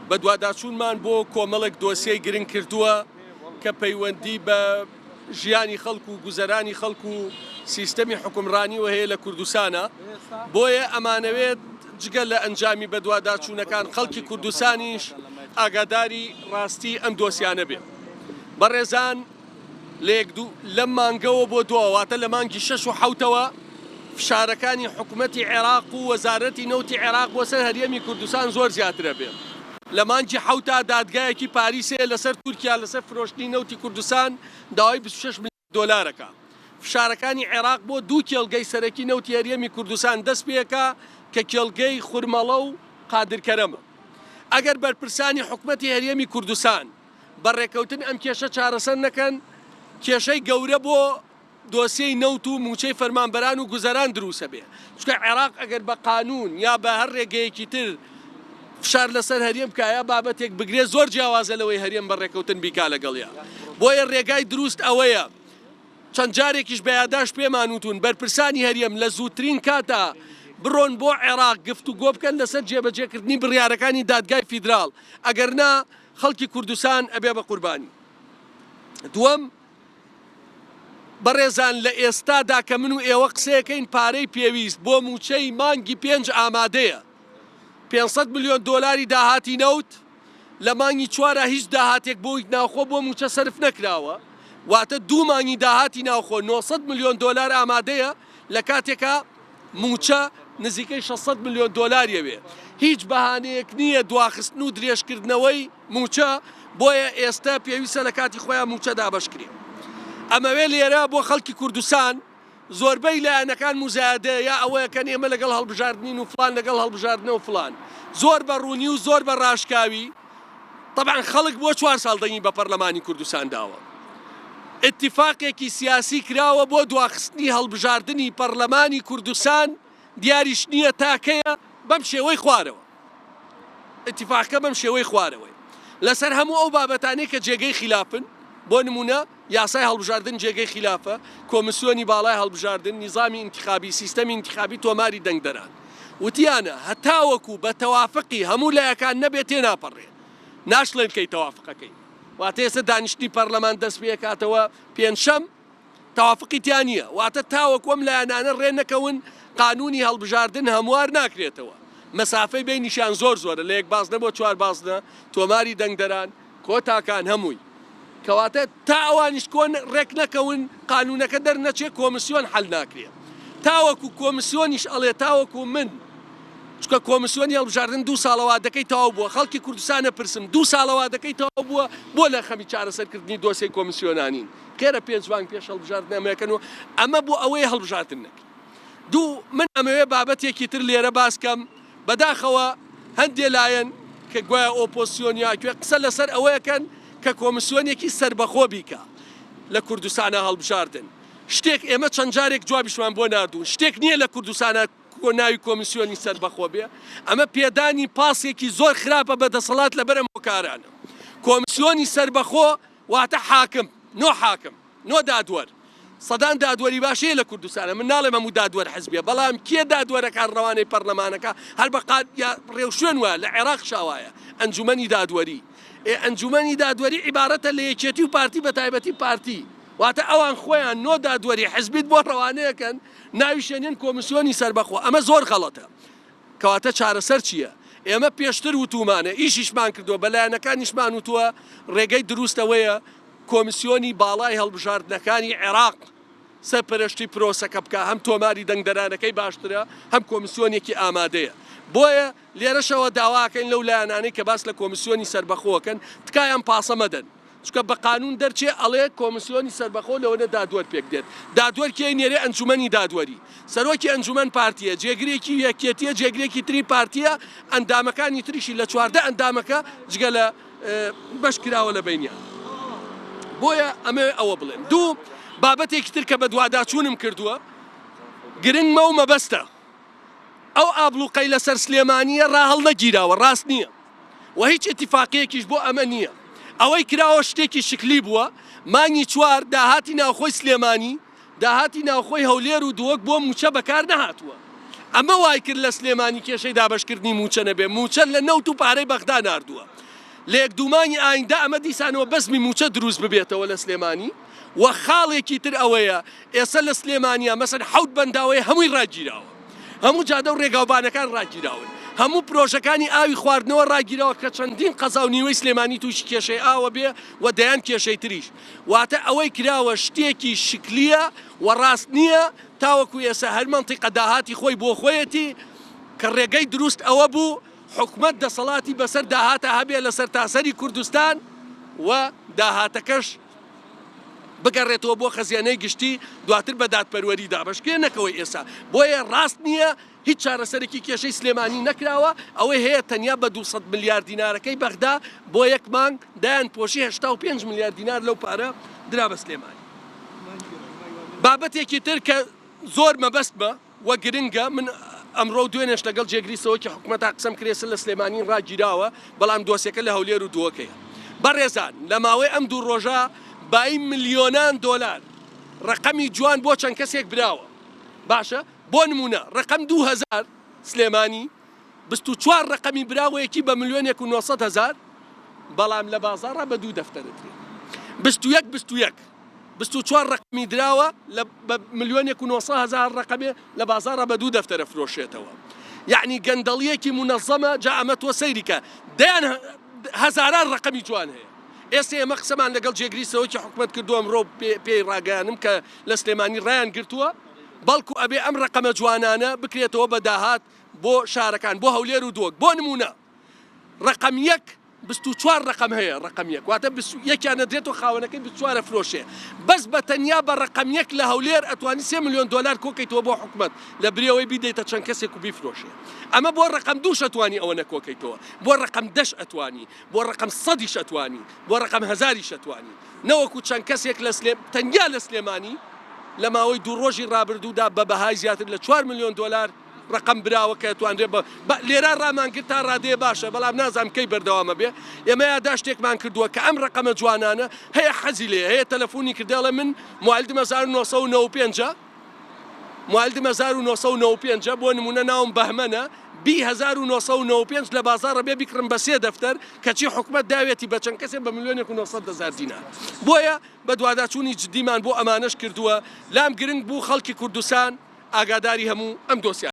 بە دوواداچوونمان بۆ کۆمەڵێک دۆسیەی گرنگ کردووە کە پەیوەندی بە ژیانی خەڵکو و گوزەرانی خەڵکو و سیستەمی حکومڕانیوە هەیە لە کوردستانە بۆیە ئەمانەوێت جگە لە ئەنجامی بە دوواداچوونەکان خەڵکی کوردستانیش ئاگاداری ڕاستی ئەم دۆسیانە بێ. بەڕێزان لەم مانگەوە بۆ دووەواتە لە مانگی 6 و 7ەوە فشارەکانی حکوومەتی عێراق و وەزارەتی نەوتی عێراق بۆ سەر هەرێمی کوردستان زۆر زیاترە بێ. لە مانگی 7 دادگایەکی پاریسێ لەسەر تورکیا لەسەر فرۆشتنی نەوتی کوردستان داوای 26 ملیۆن دۆلارەکە. فشارەکانی عێراق بۆ دوو کێڵگەی سەرەکی نەوتی هەرێمی کوردستان دەست پێەکە کە کێڵگەی خورمەڵە و قادرکەرەمە. ئەگەر بەرپرسانی حکوومەتی هەرێمی کوردستان بەڕێکەوتن ئەم کێشە چارەسەر نەکەن کێشەی گەورە بۆ دۆسیەی نەوت و موچەی فەرمانبەران و گوزەران دروسە بێ. چونکە عێراق ئەگەر بە قانون یا بە هەر ڕێگەیەکی تر فشار لەسەر هەرێم بکایە بابەتێک بگرێ زۆر جیاوازە لەوەی هەرێم بەڕێکەوتن بیکا لەگەڵیان. بۆیە ڕێگای دروست ئەوەیە چەند جارێکیش بە یادداشت پێمان وتون بەرپرسانی هەرێم لە زووترین کاتە بڕۆن بۆ عێراق گفتوگۆ بکەن لەسەر جێبەجێکردنی بڕیارەکانی دادگای فیدراڵ ئەگەر نا خەڵکی کوردستان ئەبێ بە قوربانی. دووەم بەڕێزان لە ئێستادا کە من و ئێوە قسەیەکەین پارەی پێویست بۆ موچەی مانگی 5 ئامادەیە 500 ملیۆن دۆلاری داهاتی نەوت لە مانگی 4 هیچ داهاتێک بۆی ناوخۆ بۆ موچە سەرف نەکراوە واتە دوو مانگی داهاتی ناوخۆ 900 ملیۆن دۆلار ئامادەیە لە کاتێکە موچە نزیکەی 600 ملیۆن دۆلاریەوێ. هیچ بەهانەیەک نییە دواخستن و درێژکردنەوەی موچە بۆیە ئێستا پێویستە لە کاتی خۆیان موچە دابەشکرێ. ئەمەوێ لێرە بۆ خەڵکی کوردستان زۆربەی لایەنەکان موزایدەیە یا ئەوەیەکەن ئێمە لەگەڵ هەڵبژاردنین و فلان لەگەڵ هەڵبژاردنە و فلان زۆر بە ڕوونی و زۆر بە ڕاشکاوی. طبعاً خەڵک بۆ 4 ساڵ دەنگی بە پەرلەمانی کوردستان داوە. اتفاقێکی سیاسی کراوە بۆ دواخستنی هەڵبژاردنی پەرلەمانی کوردستان دیاریش نییە تاکەیە بەم شێوەی خوارەوە. اتفاقەکە بەم شێوەی خوارەوەی لەسەر هەموو ئەو بابەتانەی کە جێگەی خلافن بۆ نمونە یاسای هەڵبژاردن جێگەی خلافە کۆمسیۆنی باڵای هەڵبژاردن نیزامی انتخابی سیستەمی انتخابی تۆماری دەنگدەران وتیانە هەتاوەکو بە تەوافقی هەموو لایەکان نەبێت تێناپەڕێ ناشڵێن کەی تەوافقەکەی واتە ئێستا دانیشتنی پەرلەمان دەست پێ کاتەوە پێنجشەم تەوافقی تیان نییە واتە تاوەکو ئەم لایەنانە ڕێ نەکەون قانونی هەڵبژاردن هەموار ناکرێتەوە. مەسافەی بینیشان زۆر زۆرە لە 1 بازنە بۆ 4 بازنە تۆماری دەنگدەران کۆتاکان هەمووی کەواتە تا ئەوانیش کۆن ڕێک نەکەون قانونەکە دەرنەچێت کۆمسیۆن حەل ناکرێت تاوەکو کۆمسیۆنیش ئەڵێ تاوەکو من چکە کۆمسیۆنی هەڵبژاردن 2 ساڵەوە دەکەی تاو بووە خەڵکی کوردستانە پرسم 2 ساڵەوە دەکەی تاو بووە بۆ لە خەمی چارەسەرکردنی دۆسیەی کۆمسیۆنانین کێرە 5 مانگ پێش هەڵبژاردنەمەکەنەوە ئەمە بۆ ئەوەی هەڵبژاردن نەکە. دوو من ئەمەوێ بابەتێکی تر لێرە باسکەم بەداخەوە هەندێ لایەن کە گوایە ئۆپۆسیۆنیاکوێ قسە لەسەر ئەوەیەکەن کە کۆمسیۆنێکی سربەخۆ بیکە لە کوردستانە هەڵبژاردن شتێک ئێمە چەند جارێک جوابیشمان بۆ ناردوون شتێک نییە لە کوردستانە ناوی کۆمسیۆنی سربەخۆ بێ ئەمە پێدانی پاسێکی زۆر خراپە بەدەسەڵات لەبەر ئەم هۆکارانە. کۆمسیۆنی سربەخۆ واتە حاکم نۆ حاکم نۆ دادوەر سەدان دادوەری باشەیە لە کوردستانە من ناڵێم هەموو دادوەر حزبیە بەڵام کێ دادوەرەکان ڕەوانەی پەرلەمانەکە هەر بە ڕێوشوێن وایە لە عێراق شاوایە ئەنجومەنی دادوەری ئەنجومەنی دادوەری عیبارەتە لە یەکێتی و پارتی بە تایبەتی پارتی واتە ئەوان خۆیان نۆ دادوەری حزبیت بۆ ڕەوانەیەکەن ناوی شوێنێن کۆمسیۆنی سربەخۆ ئەمە زۆر غەڵەتە. کەواتە چارەسەر چییە؟ ئێمە پێشتر وتومانە ئیشیشمان کردووە بەلایەنەکانیشمان وتووە ڕێگەی دروستەوەیە کۆمسیۆنی باڵای هەڵبژاردنەکانی عێراق سەرپەرشتی پرۆسەکە بکە هەم تۆماری دەنگدەرانەکەی باشترە هەم کۆمسیۆنێکی ئامادەیە. بۆیە لێرەشەوە داواکەین لەو لایەنانەی کە باس لە کۆمسیۆنی سربەخۆکەن تکایان پاسە مەدەن چکە بە قانون دەرچێ ئەڵێ کۆمسیۆنی سربەخۆ لەوەنە دادوەر پێک دێت دادوەر کێ نێرێ ئەنجومەنی دادوەری سەرۆکی ئەنجومەن پارتیە جێگرێکی یەکێتیە جێگرێکی تری پارتیە ئەندامەکانی تریشی لە 14 ئەندامەکە جگە لە بەش کراوە لە بینیان. بۆیە ئەمە ئەوە بڵێن. دوو بابەتێکی تر کە بە دوواداچوونم کردووە گرنگمە و مەبەستە ئەو ئابلوقەی لەسەر سلێمانیە ڕاهەڵ نەگیراوە ڕاست نییە و هیچ ئتیفاقیەکیش بۆ ئەمە نییە ئەوەی کراوە شتێکی شکلی بووە مانگی 4 داهاتی ناوخۆی سلێمانی داهاتی ناوخۆی هەولێر و دووەک بۆ موچە بەکار نەهاتووە ئەمە وای کرد لە سلێمانی کێشەی دابەشکردنی موچە نەبێ موچە لە نەوت و پارەی بەغدا ناردووە لە یەکدومانی ئایندا ئەمە دیسانەوە بەسمی موچە دروست ببێتەوە لە سلێمانی و خاڵێکی تر ئەوەیە ئێستا لە سلێمانیە مەسەن حەوت بەنداوەیە هەمووی ڕاگیراوە هەموو جادە و ڕێگاوبانەکان ڕاگیراون هەموو پرۆژەکانی ئاوی خواردنەوە ڕاگیرەوە کە چەندین قەزا و نیوەی سلێمانی تووشی کێشەی ئاوە بێ و دەیان کێشەی تریش واتە ئەوەی کراوە شتێکی شکلیە و ڕاست نییە تاوەکو ئێستا هەر مەنتیقە داهاتی خۆی بۆ خۆیەتی کە ڕێگەی دروست ئەوە بوو حکومەت دەسەڵاتی بەسەر داهاتە هەبێ لەسەر تاسەری کوردستان و داهاتەکەش بگەڕێتەوە بۆ خەزیانەی گشتی دواتر بە دادپەروەری دابەشکێنەکەوەی ئێستا بۆیە ڕاست نییە هیچ چارەسەرێکی کێشەی سلێمانی نەکراوە ئەوەی هەیە تەنیا بە 200 ملیار دینارەکەی بەغدا بۆ یەک مانگ دایان پۆشی 85 ملیار دینار لەو پارە درا بە سلێمانی بابەتێکی تر کە زۆر مەبەستمە وە گرنگە من ئەمڕۆ دوێنێش لەگەڵ جێگریسەوەی حکومەت قسەم کرێسە لە سلێمانی ڕاگیراوە بەڵام دۆسیەکە لە هەولێر و دووەکەیە بەڕێزان لە ماوەی ئەم دوو ڕۆژە بای ملیۆنان دۆلار ڕقەمی جوان بۆ چەند کەسێک براوە باشە بۆ نمونە ڕقەم 2000 سلێمانی 24 ڕقەمی براوەیەکی بە 1,900,000 بەڵام لە بازاڕە بە 2 دەفتەرەترێ 21 24 ڕقمی دراوە بە 1,900,000 ڕقەمێ لە بازاڕە بە 2 دەفتەرە فرۆشێتەوە یعنی گەندەڵیەکی منەظەمە جا ئەمە تۆ سەیریکە دەیان هەزاران ڕقەمی جوان هەیە ئێستا ئێمە قسەمان لەگەڵ جێگریسەوەی حکومەت کردووە ئەمڕۆ پێی ڕاگەیانم کە لە سلێمانی ڕایان گرتووە بەڵکو ئەبێ ئەم ڕقەمە جوانانە بکرێتەوە بە داهات بۆ شارەکان بۆ هەولێر و دۆک بۆ نمونە ڕقەم 24 ڕقەم هەیە ڕقەم 1 واتە یەکیان دێتەوە خاوەنەکەی 24 فرۆشێ بەس بە تەنیا بە ڕقەم 1 لە هەولێر ئەتوانی 3 ملیۆن دۆلار کۆکەیتەوە بۆ حکومەت لە برێەوەی بیدەیتە چەند کەسێک و بیفرۆشێ ئەمە بۆ ڕقەم 2 ئەتوانی ئەوە نەکۆکەیتەوە بۆ ڕقەم 10 ئەتوانی بۆ ڕقەم 100 ئەتوانی بۆ ڕقەم 1000 ئەتوانی نەوەکو چەند کەسێک لە تەنیا لە سلێمانی لە ماوەی دوو ڕۆژی ڕابردوودا بە بەهای زیاتر لە 4 ملیۆن دۆلار ڕقم براوە کە توانرێ لێرە ڕامان کرد تا ڕادێ باشە بەڵام نازانم کەی بەردەوامە بێ ئێمە یادا شتێکمان کردووە کە ئەم ڕقەمە جوانانە هەیە حەزی لێ هەیە تەلەفۆنی کردێڵە من موالدم 1995 موالدم 1995 بۆ نمونە ناوم بەهمەنە 1995 لە بازاڕە بێ بیکڕم بە 3 دەفتەر کەچی حکومەت داوێتی بە چەند کەسێک بە 1,900,000 دینار بۆیە بە دوواداچوونی جدیمان بۆ ئەمانەش کردووە لام گرنگ بوو خەڵکی کوردستان ئاگاداری هەموو ئەم دۆسیە